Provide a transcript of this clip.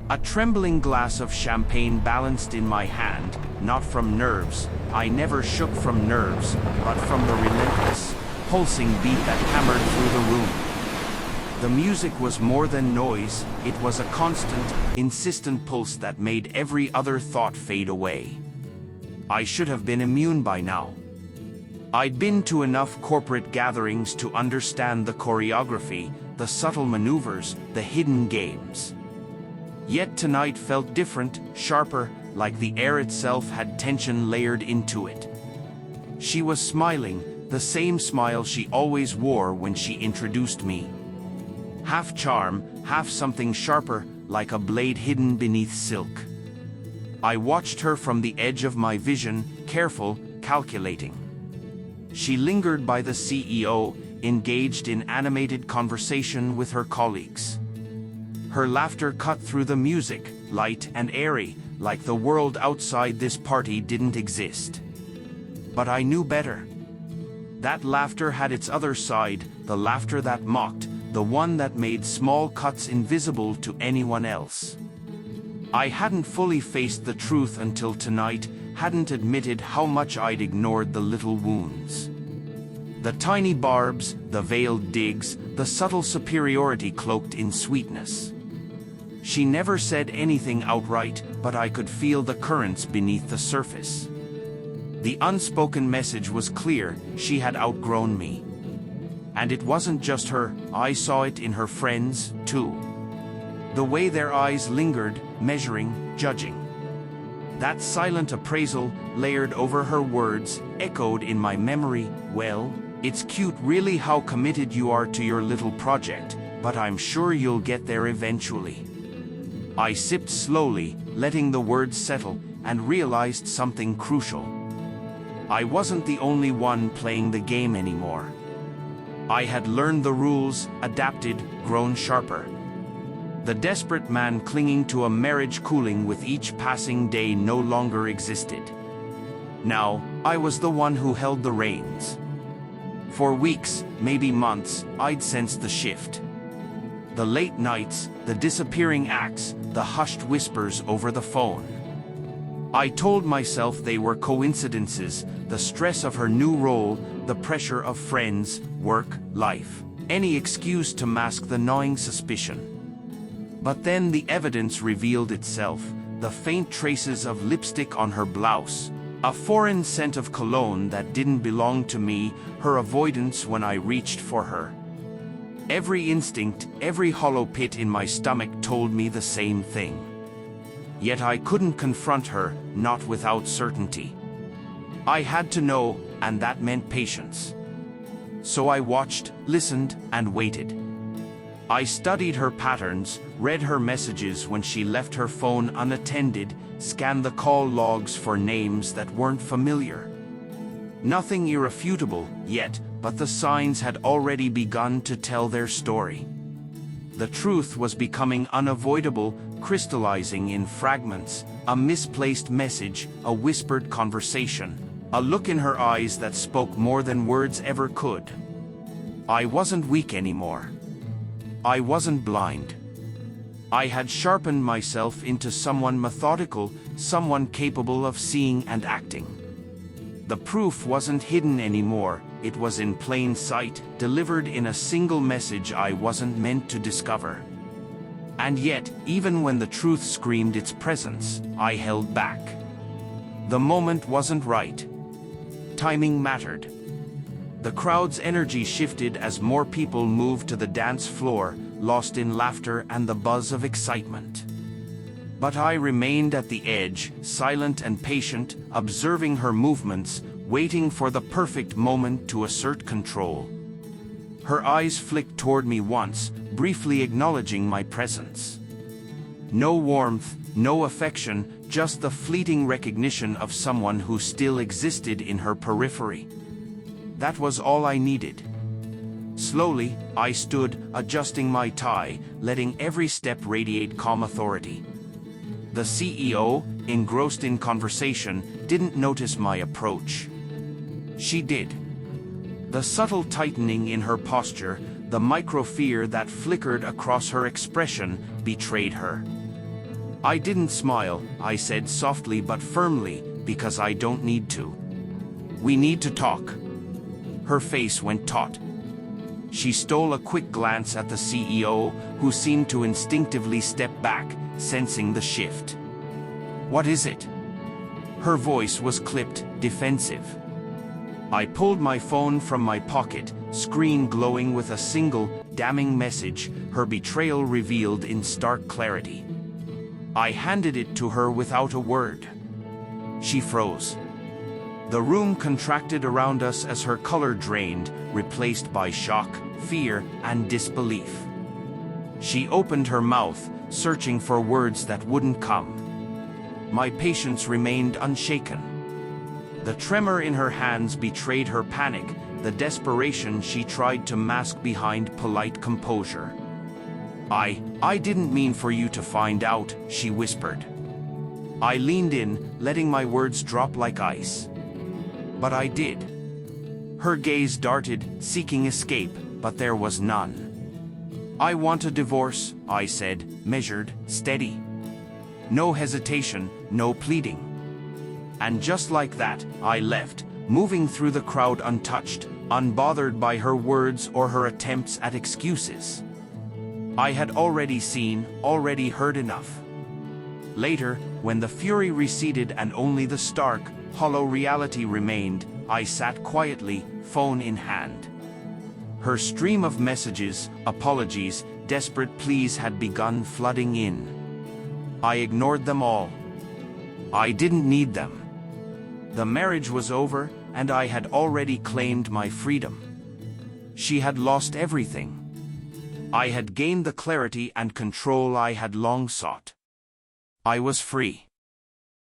A trembling glass of champagne balanced in my hand, not from nerves. I never shook from nerves, but from the relentless, pulsing beat that hammered through the room. The music was more than noise, it was a constant, insistent pulse that made every other thought fade away. I should have been immune by now. I'd been to enough corporate gatherings to understand the choreography, the subtle maneuvers, the hidden games. Yet tonight felt different, sharper, like the air itself had tension layered into it. She was smiling, the same smile she always wore when she introduced me. Half charm, half something sharper, like a blade hidden beneath silk. I watched her from the edge of my vision, careful, calculating. She lingered by the CEO, engaged in animated conversation with her colleagues. Her laughter cut through the music, light and airy, like the world outside this party didn't exist. But I knew better. That laughter had its other side, the laughter that mocked, the one that made small cuts invisible to anyone else. I hadn't fully faced the truth until tonight, hadn't admitted how much I'd ignored the little wounds. The tiny barbs, the veiled digs, the subtle superiority cloaked in sweetness. She never said anything outright, but I could feel the currents beneath the surface. The unspoken message was clear, she had outgrown me. And it wasn't just her, I saw it in her friends, too. The way their eyes lingered, measuring, judging. That silent appraisal, layered over her words, echoed in my memory. Well, it's cute really how committed you are to your little project, but I'm sure you'll get there eventually. I sipped slowly, letting the words settle, and realized something crucial. I wasn't the only one playing the game anymore. I had learned the rules, adapted, grown sharper. The desperate man clinging to a marriage cooling with each passing day no longer existed. Now, I was the one who held the reins. For weeks, maybe months, I'd sensed the shift. The late nights, the disappearing acts, the hushed whispers over the phone. I told myself they were coincidences, the stress of her new role, the pressure of friends, work, life, any excuse to mask the gnawing suspicion. But then the evidence revealed itself, the faint traces of lipstick on her blouse, a foreign scent of cologne that didn't belong to me, her avoidance when I reached for her. Every instinct, every hollow pit in my stomach told me the same thing. Yet I couldn't confront her, not without certainty. I had to know, and that meant patience. So I watched, listened, and waited. I studied her patterns, read her messages when she left her phone unattended, scanned the call logs for names that weren't familiar. Nothing irrefutable yet, but the signs had already begun to tell their story. The truth was becoming unavoidable, crystallizing in fragments, a misplaced message, a whispered conversation, a look in her eyes that spoke more than words ever could. I wasn't weak anymore. I wasn't blind. I had sharpened myself into someone methodical, someone capable of seeing and acting. The proof wasn't hidden anymore, it was in plain sight, delivered in a single message I wasn't meant to discover. And yet, even when the truth screamed its presence, I held back. The moment wasn't right. Timing mattered. The crowd's energy shifted as more people moved to the dance floor, lost in laughter and the buzz of excitement. But I remained at the edge, silent and patient, observing her movements, waiting for the perfect moment to assert control. Her eyes flicked toward me once, briefly acknowledging my presence. No warmth, no affection, just the fleeting recognition of someone who still existed in her periphery. That was all I needed. Slowly, I stood, adjusting my tie, letting every step radiate calm authority. The CEO, engrossed in conversation, didn't notice my approach. She did. The subtle tightening in her posture, the micro-fear that flickered across her expression, betrayed her. I didn't smile, I said softly but firmly, because I don't need to. We need to talk. Her face went taut. She stole a quick glance at the CEO, who seemed to instinctively step back, sensing the shift. What is it? Her voice was clipped, defensive. I pulled my phone from my pocket, screen glowing with a single, damning message, her betrayal revealed in stark clarity. I handed it to her without a word. She froze. The room contracted around us as her color drained, replaced by shock, fear, and disbelief. She opened her mouth, searching for words that wouldn't come. My patience remained unshaken. The tremor in her hands betrayed her panic, the desperation she tried to mask behind polite composure. I didn't mean for you to find out, she whispered. I leaned in, letting my words drop like ice. But I did. Her gaze darted, seeking escape, but there was none. I want a divorce, I said, measured, steady. No hesitation, no pleading. And just like that, I left, moving through the crowd untouched, unbothered by her words or her attempts at excuses. I had already seen, already heard enough. Later, when the fury receded and only the stark, hollow reality remained, I sat quietly, phone in hand. Her stream of messages, apologies, desperate pleas had begun flooding in. I ignored them all. I didn't need them. The marriage was over, and I had already claimed my freedom. She had lost everything. I had gained the clarity and control I had long sought. I was free.